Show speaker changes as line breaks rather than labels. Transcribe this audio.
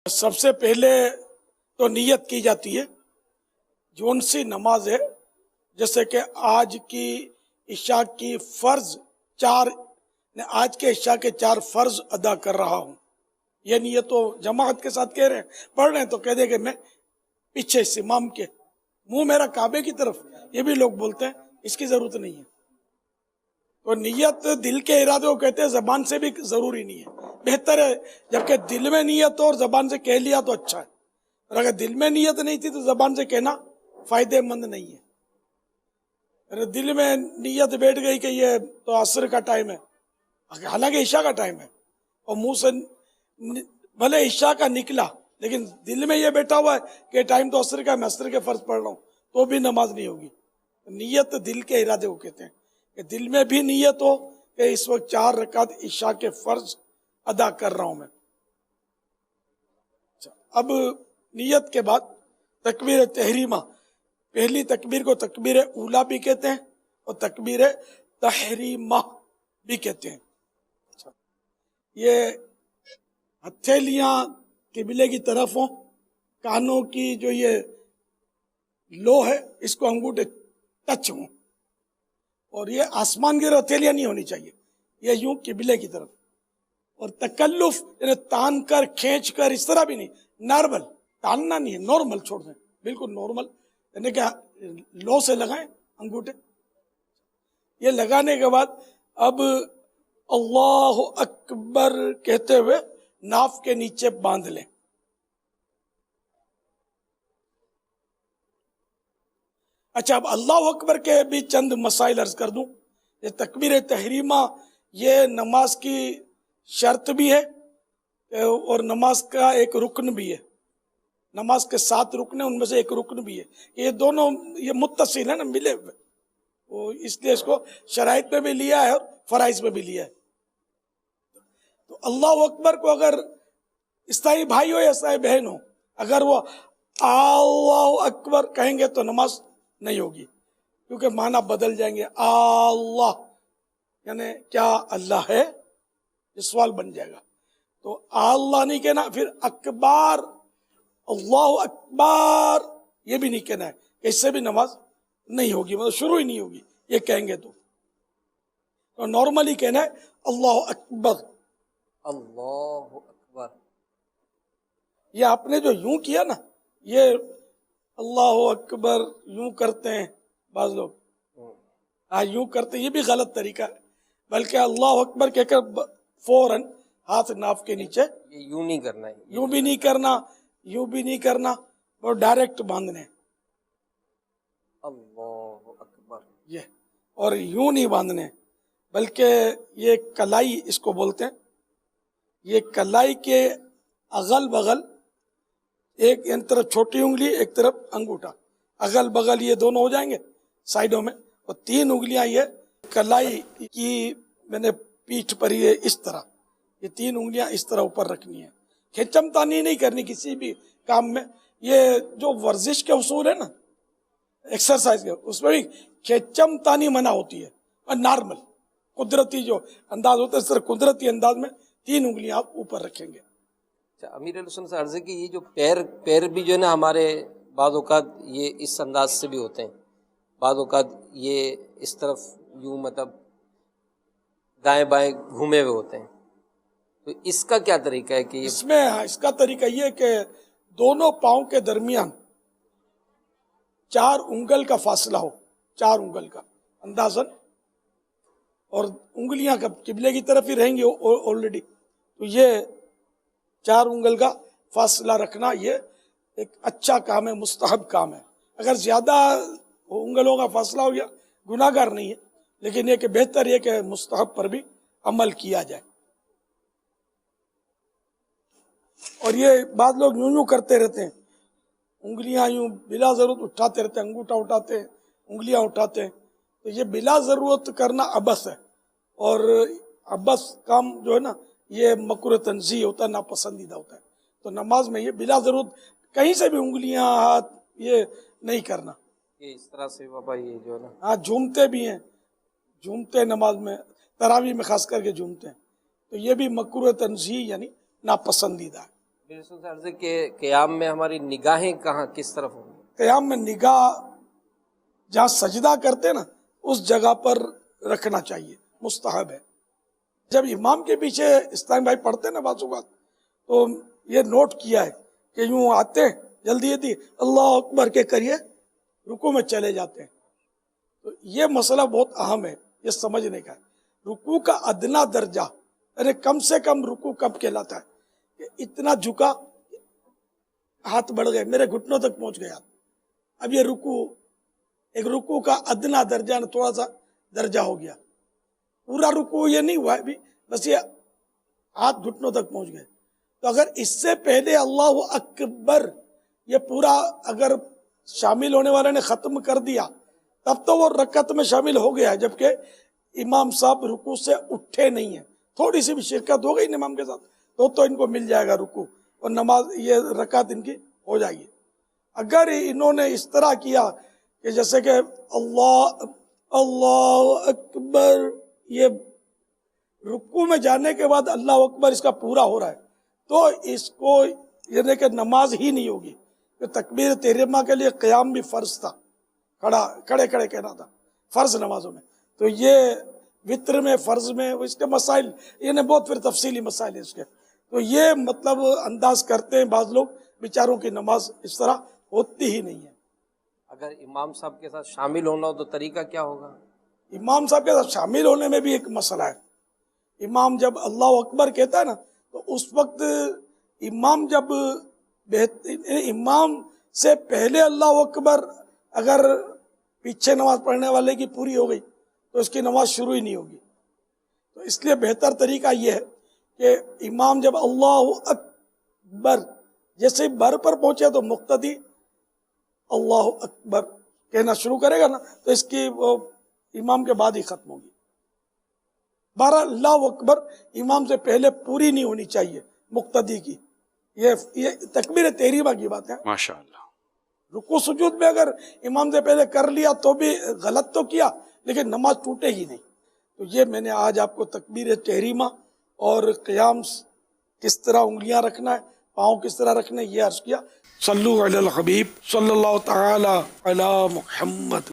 سب سے پہلے تو نیت کی جاتی ہے جون سی نماز ہے، جیسے کہ آج کی عشاء کی فرض آج کے عشاء کے 4 فرض ادا کر رہا ہوں، یہ نیت تو جماعت کے ساتھ کہہ رہے ہیں، پڑھ رہے ہیں تو کہہ دے کہ میں پیچھے سے امام کے منہ میرا کعبے کی طرف، یہ بھی لوگ بولتے ہیں، اس کی ضرورت نہیں ہے۔ تو نیت دل کے ارادے کو کہتے ہیں، زبان سے بھی ضروری نہیں ہے، بہتر ہے جبکہ دل میں نیت ہو اور زبان سے کہہ لیا تو اچھا ہے، اور اگر دل میں نیت نہیں تھی تو زبان سے کہنا فائدے مند نہیں ہے۔ اگر دل میں نیت بیٹھ گئی کہ یہ تو عصر کا ٹائم ہے، حالانکہ عشاء کا ٹائم ہے، اور منہ سے بھلے عشاء کا نکلا لیکن دل میں یہ بیٹھا ہوا ہے کہ ٹائم تو عصر کا ہے، میں عصر کے فرض پڑھ رہا ہوں، تو بھی نماز نہیں ہوگی۔ نیت دل کے ارادے کو کہتے ہیں کہ دل میں بھی نیت ہو کہ اس وقت 4 رکعت عشاء کے فرض ادا کر رہا ہوں میں۔ اب نیت کے بعد تکبیر تحریمہ، پہلی تکبیر کو تکبیر اولا بھی کہتے ہیں اور تکبیر تحریمہ بھی کہتے ہیں۔ یہ ہتھیلیاں قبلے کی طرف ہوں، کانوں کی جو یہ لو ہے اس کو انگوٹھے ٹچ ہوں، اور یہ آسمان کی ہتھیلیاں نہیں ہونی چاہیے، یہ یوں قبلے کی طرف، اور تکلف یعنی تان کر کھینچ کر اس طرح بھی نہیں، نارمل، تاننا نہیں ہے، نارمل چھوڑ دیں، بالکل نارمل، یعنی کہ لو سے لگائیں انگوٹھے۔ یہ لگانے کے بعد اب اللہ اکبر کہتے ہوئے ناف کے نیچے باندھ لیں۔ اچھا، اب اللہ اکبر کے بھی چند مسائل عرض کر دوں۔ یہ تکبیر تحریمہ یہ نماز کی شرط بھی ہے اور نماز کا ایک رکن بھی ہے، نماز کے 7 رکن ہیں، ان میں سے ایک رکن بھی ہے، یہ دونوں یہ متصل ہیں نا، ملے ہوئے، اس لیے اس کو شرائط میں بھی لیا ہے اور فرائض میں بھی لیا ہے۔ تو اللہ اکبر کو اگر عیسائی بھائی ہو یا عیسائی بہن ہو، اگر وہ اللہ اکبر کہیں گے تو نماز نہیں ہوگی، کیونکہ معنی بدل جائیں گے۔ اللہ یعنی کیا اللہ ہے، یہ سوال بن جائے گا، تو اللہ نہیں کہنا، پھر اکبر، اللہ اکبر یہ بھی نہیں کہنا ہے، کہ اس سے بھی نماز نہیں ہوگی، مطلب شروع ہی نہیں ہوگی یہ کہیں گے تو نارملی کہنا ہے اللہ اکبر۔
اللہ اکبر،
یہ آپ نے جو یوں کیا نا، یہ اللہ اکبر یوں کرتے ہیں بعض لوگ، یوں کرتے ہیں، یہ بھی غلط طریقہ ہے، بلکہ اللہ اکبر کہہ کر فوراً ہاتھ ناف کے نیچے،
یہ یوں نہیں کرنا ہے،
یوں بھی نہیں کرنا، یوں بھی نہیں کرنا، اور ڈائریکٹ باندھنے،
اللہ اکبر،
یہ، اور یوں نہیں باندھنے، بلکہ یہ کلائی اس کو بولتے ہیں، یہ کلائی کے اغل بغل ایک طرف چھوٹی انگلی، ایک طرف انگوٹھا، اغل بغل یہ دونوں ہو جائیں گے سائڈوں میں، اور 3 انگلیاں یہ کلائی کی میں نے پیٹھ پر یہ اس طرح، یہ 3 انگلیاں اس طرح اوپر رکھنی ہے، کھچم تانی نہیں کرنی کسی بھی کام میں۔ یہ جو ورزش کے اصول ہے نا، ایکسرسائز کے، اس میں بھی کھچم تانی منع ہوتی ہے، اور نارمل قدرتی جو انداز ہوتا ہے، صرف قدرتی انداز میں 3 انگلیاں آپ اوپر رکھیں گے۔
امیر علیہ السلام سے عرض ہے کہ یہ جو پیر بھی جو ہے نا ہمارے بعض اوقات یہ اس انداز سے بھی ہوتے ہیں، بعض اوقات یہ اس طرف یوں مطلب دائیں بائیں گھومے ہوئے ہوتے ہیں، تو اس کا کیا طریقہ ہے کہ
اس کا طریقہ یہ کہ دونوں پاؤں کے درمیان 4 انگل کا فاصلہ ہو، 4 انگل کا اندازاً، اور انگلیاں قبلے کی طرف ہی رہیں گی آلریڈی، تو یہ 4 انگل کا فاصلہ رکھنا یہ ایک اچھا کام ہے، مستحب کام ہے۔ اگر زیادہ انگلوں کا فاصلہ ہو گیا گناہ گار نہیں ہے، لیکن یہ کہ بہتر یہ کہ مستحب پر بھی عمل کیا جائے۔ اور یہ بعض لوگ یوں کرتے رہتے ہیں، انگلیاں یوں بلا ضرورت اٹھاتے رہتے ہیں، انگوٹھا اٹھاتے ہیں، انگلیاں اٹھاتے ہیں، تو یہ بلا ضرورت کرنا عبث ہے، اور عبث کام جو ہے نا یہ مکروہ تنزیہ ہوتا ہے، ناپسندیدہ ہوتا ہے، تو نماز میں یہ بلا ضرورت کہیں سے بھی انگلیاں ہاتھ یہ نہیں کرنا۔
یہ اس طرح سے بابا یہ جو ہے نا،
ہاں جھومتے بھی ہیں، جھومتے نماز میں، تراویح میں خاص کر کے جھومتے ہیں، تو یہ بھی مکروہ تنزیہ یعنی ناپسندیدہ ہے۔
میرے سے عرض ہے کہ قیام میں ہماری نگاہیں کہاں کس طرف ہوں گی؟
قیام میں نگاہ جہاں سجدہ کرتے نا اس جگہ پر رکھنا چاہیے، مستحب ہے۔ جب امام کے پیچھے اسلام بھائی پڑھتے نا بعض اوقات تو یہ نوٹ کیا ہے کہ یوں آتے ہیں جلدی جلدی اللہ اکبر کے کریے رکوع میں چلے جاتے ہیں، تو یہ مسئلہ بہت اہم ہے، یہ سمجھنے کا ہے۔ رکوع کا ادنا درجہ، ارے کم سے کم رکوع کب کہلاتا ہے کہ اتنا جھکا، ہاتھ بڑھ گئے، میرے گھٹنوں تک پہنچ گیا، اب یہ رکوع ایک رکوع کا ادنا درجہ تھوڑا سا درجہ ہو گیا، پورا رکوع یہ نہیں ہوا ہے ابھی، بس یہ ہاتھ گھٹنوں تک پہنچ گئے۔ تو اگر اس سے پہلے اللہ اکبر یہ پورا اگر شامل ہونے والے نے ختم کر دیا تب تو وہ رکعت میں شامل ہو گیا ہے، جبکہ امام صاحب رکوع سے اٹھے نہیں ہیں، تھوڑی سی بھی شرکت ہو گئی نا امام کے ساتھ تو ان کو مل جائے گا رکوع اور نماز، یہ رکعت ان کی ہو جائے گی۔ اگر انہوں نے اس طرح کیا کہ جیسے کہ اللہ اکبر، یہ رکوع میں جانے کے بعد اللہ اکبر اس کا پورا ہو رہا ہے تو اس کو یعنی کہ نماز ہی نہیں ہوگی۔ کہ تکبیر تحریمہ کے لیے قیام بھی فرض تھا، کھڑے کھڑے کہنا تھا فرض نمازوں میں، تو یہ وطر میں فرض میں اس کے مسائل یہ بہت پھر تفصیلی مسائل ہیں اس کے، تو یہ مطلب انداز کرتے ہیں بعض لوگ، بیچاروں کی نماز اس طرح ہوتی ہی نہیں ہے۔
اگر امام صاحب کے ساتھ شامل ہونا ہو تو طریقہ کیا ہوگا؟
امام صاحب کے ساتھ شامل ہونے میں بھی ایک مسئلہ ہے۔ امام جب اللہ اکبر کہتا ہے نا تو اس وقت امام جب امام سے پہلے اللہ اکبر اگر پیچھے نماز پڑھنے والے کی پوری ہو گئی تو اس کی نماز شروع ہی نہیں ہوگی، تو اس لیے بہتر طریقہ یہ ہے کہ امام جب اللہ اکبر جیسے بر پر پہنچے تو مقتدی اللہ اکبر کہنا شروع کرے گا نا تو اس کی وہ امام کے بعد ہی ختم ہوگی۔ بہرحال اللہ اکبر امام سے پہلے پوری نہیں ہونی چاہیے مقتدی کی، یہ تکبیر تحریمہ کی بات ہے۔
ماشاءاللہ۔
رکوع سجود میں اگر امام سے پہلے کر لیا تو بھی غلط تو کیا لیکن نماز ٹوٹے ہی نہیں۔ تو یہ میں نے آج آپ کو تکبیر تحریمہ اور قیام کس طرح انگلیاں رکھنا ہے، پاؤں کس طرح رکھنا ہے، یہ عرض کیا۔ صلو علی الحبیب صلی اللہ تعالی علی محمد۔